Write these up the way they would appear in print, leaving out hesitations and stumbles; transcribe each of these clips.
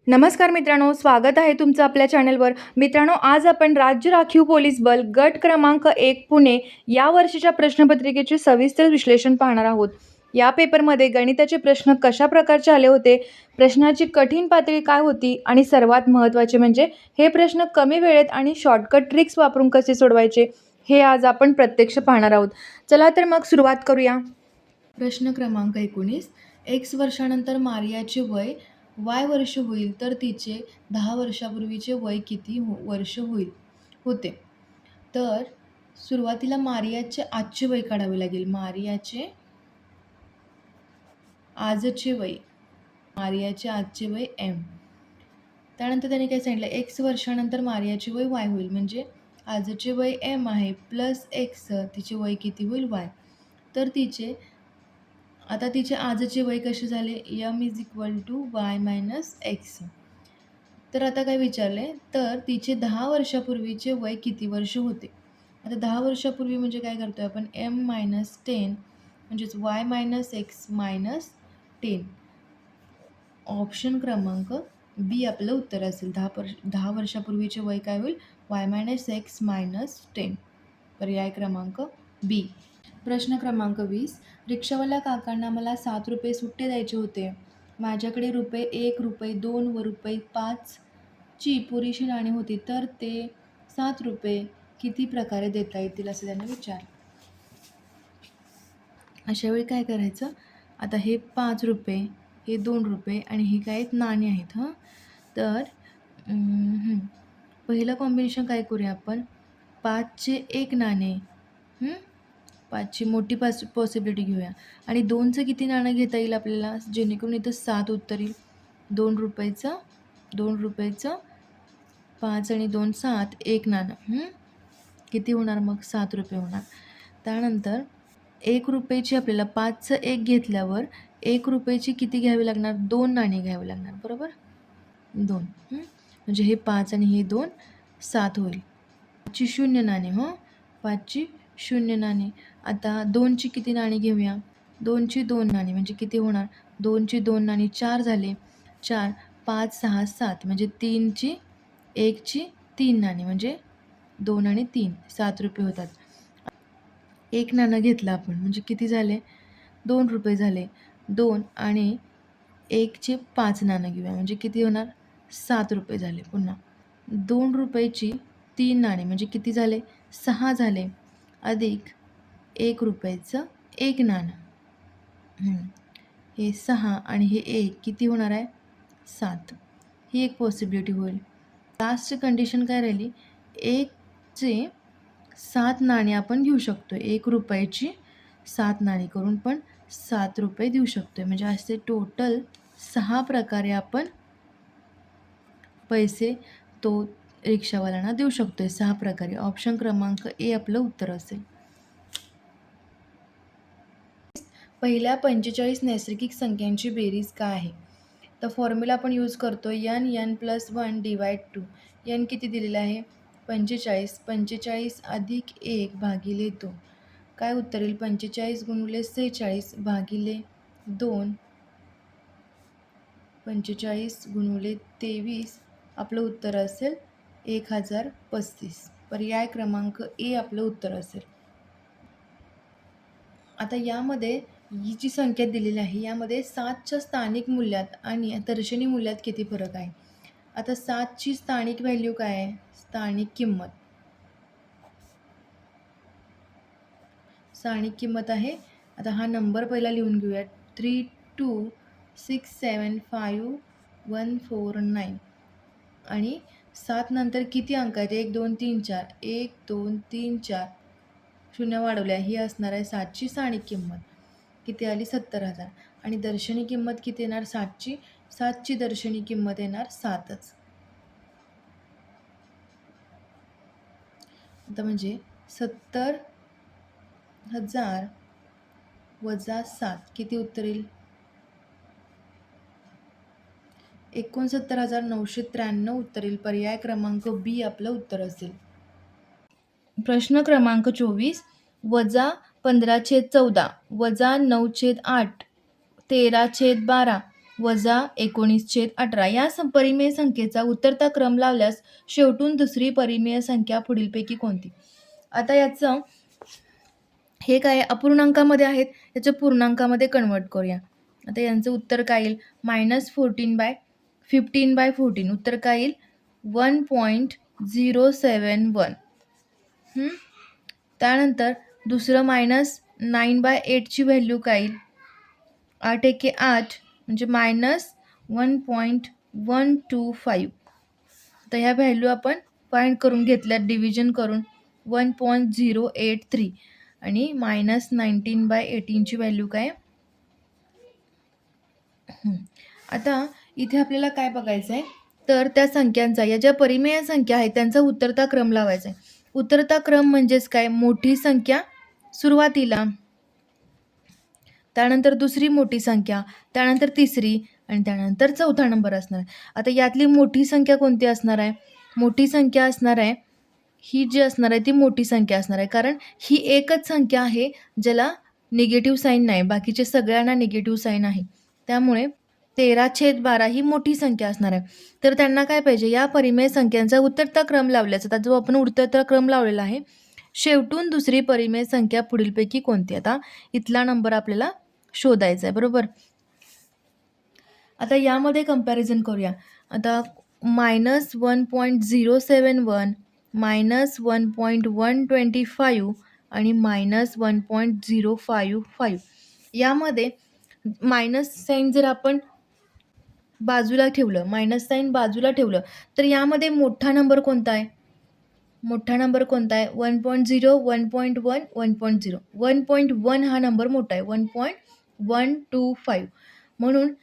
नमस्कार मित्रांनो, स्वागत आहे तुमचं आपल्या चॅनलवर. मित्रांनो, आज आपण राज्य राखीव पोलीस बल गट क्रमांक 1 पुणे या वर्षीच्या प्रश्नपत्रिकेचे सविस्तर विश्लेषण पाहणार आहोत. या पेपरमध्ये गणिताचे प्रश्न कशा प्रकारचे आले होते, प्रश्नाची कठीण पातळी काय होती आणि सर्वात महत्त्वाचे म्हणजे हे प्रश्न कमी वेळेत आणि शॉर्टकट ट्रिक्स वापरून कसे सोडवायचे, हे आज आपण प्रत्यक्ष पाहणार आहोत. चला तर मग सुरुवात करूया. प्रश्न क्रमांक 19. एक्स वर्षानंतर मारियाचे वय वाय वर्ष होईल, तर तिचे 10 वर्षापूर्वीचे वय किती वर्ष होते. तर सुरुवातीला मारियाचे आजचे वय काढावे लागेल. मारियाचे आजचे वय एम. त्यानंतर त्याने काय सांगितलं, एक्स वर्षानंतर मारियाचे वय वाय होईल, म्हणजे आजचे वय एम आहे प्लस एक्स, तिचे वय किती होईल वाय. तर तिचे आजचे वय कसे झाले, M is equal to Y minus X. तर आता काय विचारले, तर तिचे 10 वर्षापूर्वीचे वय किती वर्ष होते. आता 10 वर्षापूर्वी म्हणजे काय करतोय आपण, एम मायनस 10 म्हणजेच Y minus x minus 10. Option क्रमांक बी आपलं उत्तर असेल. 10 वर्षापूर्वीचे वय काय होईल, वाय मायनस एक्स मायनस 10. पर्याय क्रमांक बी. प्रश्न क्रमांक 20. रिक्षावाल्या काकांना मला 7 रुपये सुट्टे द्यायचे होते. माझ्याकडे रुपये 1, रुपये 2 व रुपये 5 ची पुरेशी नाणी होती, तर ते 7 रुपये किती प्रकारे देता येतील असं त्यांना विचारलं. अशा वेळी काय करायचं, आता हे 5 रुपये, हे 2 रुपये आणि हे काय आहेत, नाणी आहेत. तर पहिलं कॉम्बिनेशन काय करूया आपण, 5चे 1 नाणे, 5ची मोठी पॉसिबिलिटी घेऊया आणि 2चं किती नाणं घेता येईल आपल्याला, जेणेकरून इथं 7 उत्तर येईल. 2 रुपयाचं 5 आणि 2 7, 1 नाणं, किती होणार मग, 7 रुपये होणार. त्यानंतर 1 रुपयाची आपल्याला 5चं 1 घेतल्यावर 1 रुपयाची किती घ्यावी लागणार, 2 नाणी घ्यावी लागणार, बरोबर, 2. म्हणजे हे 5 आणि हे 2 7 होईल. 5ची 0 नाणी, 5ची 0 नाणी. आता 2ची किती नाणी घेऊया, 2ची 2 नाणी म्हणजे किती होणार, 2ची 2 नाणी 4 झाले, 4, 5, 6, 7 म्हणजे 3ची 1ची 3 नाणी म्हणजे 2 आणि 3, 7 रुपये होतात. 1 नाणं घेतलं आपण म्हणजे किती झाले, 2 रुपये झाले. 2 आणि 1चे 5 नाणं घेऊया म्हणजे किती होणार, 7 रुपये झाले. पुन्हा 2 रुपयाची 3 नाणी म्हणजे किती झाले, 6 झाले, अधिक 1 रुपयाचं 1 नाणं, हे 6 आणि हे 1 किती होणार आहे, 7. ही एक पॉसिबिलिटी होईल. लास्टची कंडिशन काय राहिली, 1चे 7 नाणी आपण घेऊ शकतो. 1 रुपयाची 7 नाणी करून पण 7 रुपये देऊ शकतो. म्हणजे असे टोटल 6 प्रकारे आपण पैसे तो रिक्षावाल्यांना देऊ शकतो. 6 प्रकारे. ऑप्शन क्रमांक ए आपलं उत्तर असेल. पहिल्या 45 नैसर्गिक संख्यांची बेरीज काय आहे. तर फॉर्म्युला आपण यूज करतो, n+1 डिवाइड 2. n किती दिलेलं आहे, 45. 45 अधिक 1 भागिले 2. काय उत्तर येईल, 45 गुणिले 46 भागिले 2. 45 गुणिले 23 आपलं उत्तर असेल 1035. पर्याय क्रमांक ए आपलं उत्तर असेल. आता यामध्ये ही जी संख्या दिलेली आहे, यामध्ये 7च्या स्थानिक मूल्यात आणि दर्शनी मूल्यात किती फरक आहे. आता 7ची स्थानिक व्हॅल्यू काय आहे, स्थानिक किंमत आहे. आता हा नंबर पहिला लिहून घेऊया, 32675149 आणि 7 नंतर किती अंक आहेत, 1 2 3 4, 1 2 3 4 शून्य वाढवल्या, ही असणार आहे 7ची स्थानिक किंमत. किती आली, 70,000. आणि दर्शनी किंमत किती येणार, 7ची दर्शनी किंमत येणार 7च. आता म्हणजे 70,000 वजा 7 किती उत्तर येईल, 69,993 उत्तर येईल. पर्याय क्रमांक बी आपलं उत्तर असेल. प्रश्न क्रमांक 24. वजा 15/14 वजा 9/8 13/12 -19/18 या परिमेय संख्येचा उतरता क्रम लावल्यास शेवटून दुसरी परिमेय संख्या पुढीलपैकी कोणती? आता याचं हे काय अपूर्णांकामध्ये आहेत, याच्या पूर्णांकामध्ये कन्वर्ट करूया. आता यांचं उत्तर काय येईल? -14/15/14 उत्तर काय येईल? 1.071. त्यानंतर दुसरं -9/8 ची व्हॅल्यू काय येईल? 8 एके 8 म्हणजे -1.125. तर ह्या व्हॅल्यू आपण फाइंड करून घेतल्या डिव्हिजन करून 1.083 आणि -19/18 ची व्हॅल्यू काय? आता इथे आपल्याला काय बघायचं आहे, तर त्या संख्यांचा या ज्या परिमेय संख्या आहेत त्यांचा उतरता क्रम लावायचा आहे. उतरता क्रम म्हणजेच काय? मोठी संख्या सुरुवातीला, त्यानंतर दुसरी मोठी संख्या, त्यानंतर तिसरी आणि त्यानंतर चौथा नंबर असणार आहे. आता यातली मोठी संख्या कोणती असणार आहे? मोठी संख्या असणार आहे ही जी असणार आहे ती मोठी संख्या असणार आहे, कारण ही एकच संख्या आहे ज्याला निगेटिव्ह साईन नाही, बाकीचे सगळ्यांना निगेटिव्ह साईन आहे. त्यामुळे 13/12 ही मोठी संख्या असणार आहे. तर त्यांना काय पाहिजे? या परिमेय संख्यांचा उतरता क्रम लावल्याचा. आता जो आपण उतरता क्रम लावलेला आहे, शेवटून दुसरी परिमेय संख्या पुढीलपैकी कोणती? आता इथला नंबर आपल्याला शोधायचा आहे, बरोबर. आता यामध्ये कंपॅरिझन करूया. आता -1.071 -1.125 आणि -1.055 यामध्ये मायनस साईन जर आपण बाजूला ठेवलं, तर यामध्ये मोठा नंबर कोणता आहे? 1.0, 1.1, 1.0. 1.1 हा नंबर मोठा आहे, 1.125. म्हणून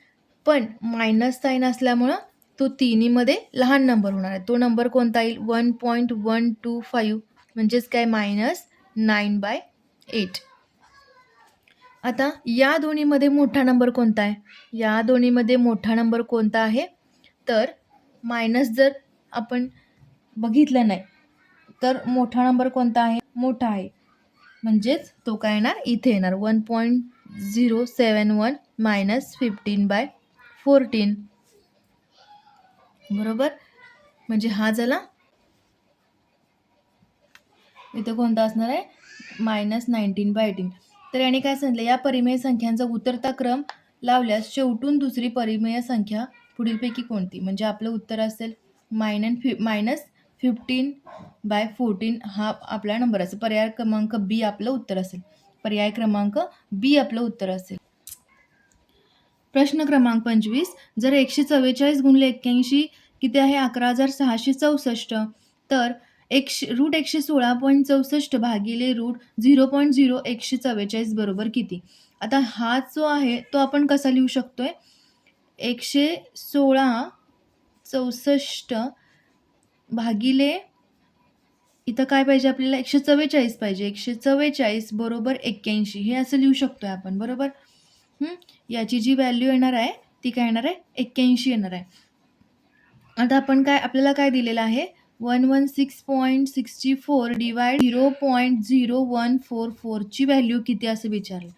पण मायनस साईन असल्यामुळं तो तिन्हीमध्ये लहान नंबर होणार आहे. तो नंबर कोणता येईल? 1.125 म्हणजेच काय? -9/8. आता या दोन्हीमध्ये मोठा नंबर कोणता आहे? या दोन्हीमध्ये मोठा नंबर कोणता आहे? तर मायनस जर आपण बघितलं नाही तर मोठा नंबर कोणता आहे? मोठा आहे, म्हणजेच तो काय येणार? इथे येणार 1.071 -15/14. बरोबर. म्हणजे हा झाला, इथे कोणता असणार आहे? -19/18. तर याने काय सांगितलं? या परिमेय संख्यांचा उतरता क्रम लावल्यास शेवटून दुसरी परिमेय संख्या पुढीलपैकी कोणती? म्हणजे आपलं उत्तर असेल -15/14 हा आपला नंबर असेल. पर्याय क्रमांक बी आपलं उत्तर असेल. प्रश्न क्रमांक 25. जर 144 गुणिले 81 किती आहे? 11,664. तर √116.64 भागिले √0.0144 बरोबर किती? आता हा जो आहे तो आपण कसा लिहू शकतोय? 116.64 भागिले, इथं काय पाहिजे आपल्याला? 144 पाहिजे. 144 बरोबर 81 हे असं लिहू शकतोय आपण, बरोबर. याची जी व्हॅल्यू येणार आहे ती काय येणार आहे? 81 येणार आहे. आता आपण आपल्याला काय दिलेलं आहे? 116.64 डिवाइड 0.0144 ची व्हॅल्यू किती असं विचारलं.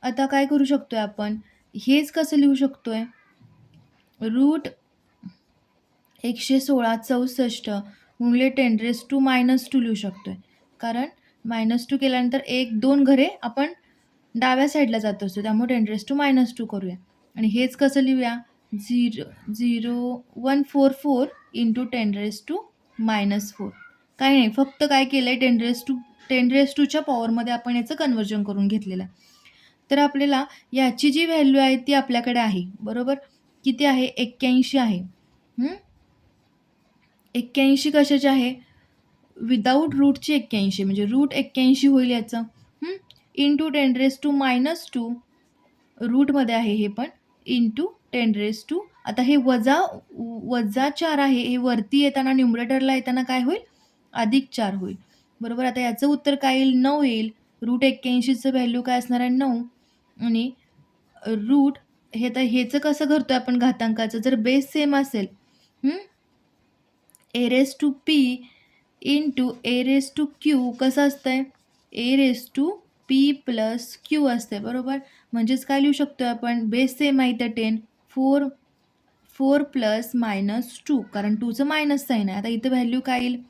आता काय करू शकतोय आपण? हेच कसं लिहू शकतोय? √116.64 गुणिले 10⁻² लिहू शकतोय, कारण -2 केल्यानंतर 1, 2 घरे आपण डाव्या साईडला जात असतो, त्यामुळे 10⁻² करूया. आणि हेच कसं लिहूया? 0.144 इंटू 10⁻⁻4. काही नाही, फक्त काय केलं आहे? 10⁻² पॉवरमध्ये आपण याचं कन्व्हर्जन करून घेतलेलं आहे. तर आपल्याला याची जी व्हॅल्यू आहे ती आपल्याकडे आहे, बरोबर. किती आहे? 81 आहे. 81 कशाची आहे? विदाऊट रूटची 81, म्हणजे √81 होईल याचं. इंटू 10⁻², रूटमध्ये आहे हे पण, इंटू 10⁻². आता हे वजा 4 आहे, हे वरती येताना न्यूमरेटरला येताना काय होईल? +4 होईल, बरोबर. आता याचं उत्तर काय येईल? 9 येईल. √81चं व्हॅल्यू काय असणार आहे? 9. आणि रूट हे तर हेचं कसं करतोय आपण घातांकाचं? जर बेस सेम असेल, a⁻p इंटू a⁻q कसं असतंय? a⁻p + q असते, बरोबर. म्हणजेच काय लिहू शकतोय आपण? बेस सेम आहे तर 10, 4 प्लस मायनस 2, कारण 2चं मायनस साईन आहे. आता इथं व्हॅल्यू काय येईल?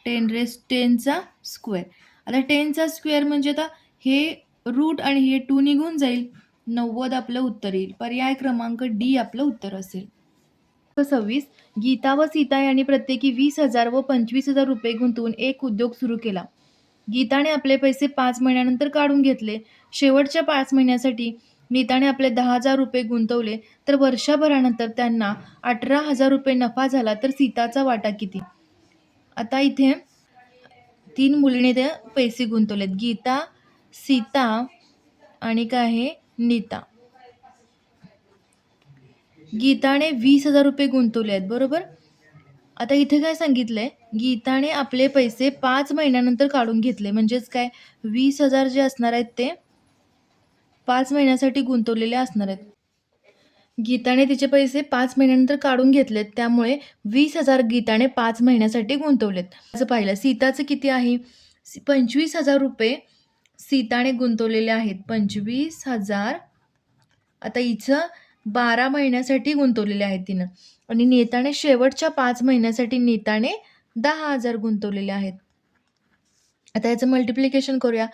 10चा स्क्वेअर. आता 10चा स्क्वेअर म्हणजे आता हे रूट आणि हे 2 निघून जाईल. 90 आपलं उत्तर येईल. पर्याय क्रमांक डी आपलं उत्तर असेल. 26. गीता व सीता यांनी प्रत्येकी 20,000 व 25,000 रुपये गुंतवून एक उद्योग सुरू केला. गीताने आपले पैसे 5 महिन्यानंतर काढून घेतले. शेवटच्या 5 महिन्यासाठी नीताने आपले 10,000 रुपये गुंतवले, तर वर्षभरानंतर त्यांना 18,000 रुपये नफा झाला, तर सीताचा वाटा किती? आता इथे 3 मुलीने ते पैसे गुंतवलेत. गीता, सीता आणि काय आहे? नीता. गीताने 20,000 रुपये गुंतवले आहेत, बरोबर. आता इथे काय सांगितलंय? गीताने आपले पैसे 5 महिन्यानंतर काढून घेतले. म्हणजेच काय? 20,000 जे असणार आहेत ते 5 महिन्यासाठी गुंतवलेले असणार आहेत. गीताने तिचे पैसे 5 महिन्यानंतर काढून घेतलेत, त्यामुळे 20,000 गीताने 5 महिन्यासाठी गुंतवलेत. असं पाहिलं. सीताचं किती आहे? 25,000 रुपये सीताने गुंतवलेले आहेत. 25,000. आता हिचं 12 महिन्यासाठी गुंतवलेले आहेत तिनं. आणि नीताने शेवटच्या 5 महिन्यासाठी नीताने 10,000 गुंतवलेले आहेत. आता याचं मल्टिप्लिकेशन करूया.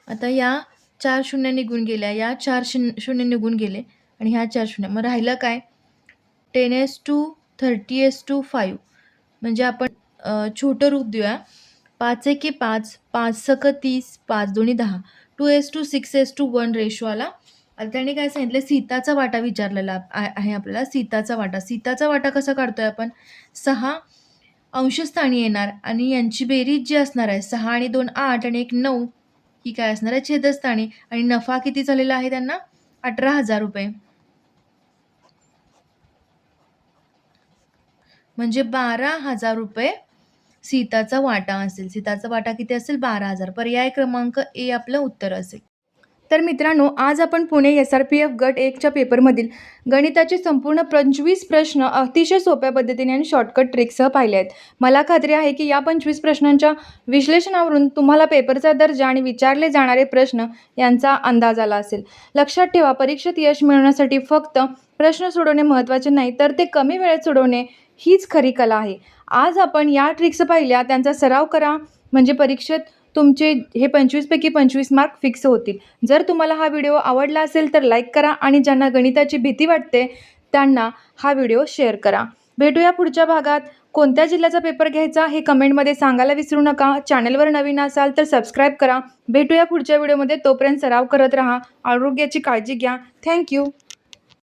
आता या 4 शून्य निघून गेल्या, या 4 शून्य निघून गेले आणि ह्या 4 शून्य. मग राहिलं काय? 10:30:5. म्हणजे आपण छोटं रूप देऊया. 5 एके 5, 5 सक 30, 5 दोन्ही 10. 2:6:1 रेशो आला. आता त्याने काय सांगितलं? सीताचा वाटा विचारलेला आहे आपल्याला. सीताचा वाटा. सीताचा वाटा कसा काढतोय आपण? 6 अंशस्थानी येणार आणि यांची बेरीज जी असणार आहे 6 आणि 2 8 आणि 1 9, ही काय असणार आहे? छेदस्थानी. आणि नफा किती झालेला आहे त्यांना? 18,000 रुपये. म्हणजे 12,000 रुपये सीताचा वाटा असेल. सीताचा वाटा किती असेल? 12,000. पर्याय क्रमांक ए आपलं उत्तर असेल. तर मित्रांनो, आज आपण पुणे SRPF गट 1च्या पेपरमधील गणिताचे संपूर्ण 25 प्रश्न अतिशय सोप्या पद्धतीने आणि शॉर्टकट ट्रिकसह पाहिले आहेत. मला खात्री आहे की या 25 प्रश्नांच्या विश्लेषणावरून तुम्हाला पेपरचा दर्जा आणि विचारले जाणारे प्रश्न यांचा अंदाज आला असेल. लक्षात ठेवा, परीक्षेत यश मिळवण्यासाठी फक्त प्रश्न सोडवणे महत्त्वाचे नाही, तर ते कमी वेळेत सोडवणे हीच खरी कला आहे. आज आपण या ट्रिक्स पाहिल्या, त्यांचा सराव करा, म्हणजे परीक्षेत तुमचे हे 25 पैकी 25 मार्क फिक्स होतील. जर तुम्हाला हा व्हिडिओ आवडला असेल तर लाईक करा आणि ज्यांना गणिताची भीती वाटते त्यांना हा व्हिडिओ शेअर करा. भेटूया पुढच्या भागात. कोणत्या जिल्ह्याचा पेपर घ्यायचा हे कमेंटमध्ये सांगायला विसरू नका. चॅनलवर नवीन असाल तर सबस्क्राईब करा. भेटूया पुढच्या व्हिडिओमध्ये. तोपर्यंत सराव करत राहा. आरोग्याची काळजी घ्या. थँक्यू.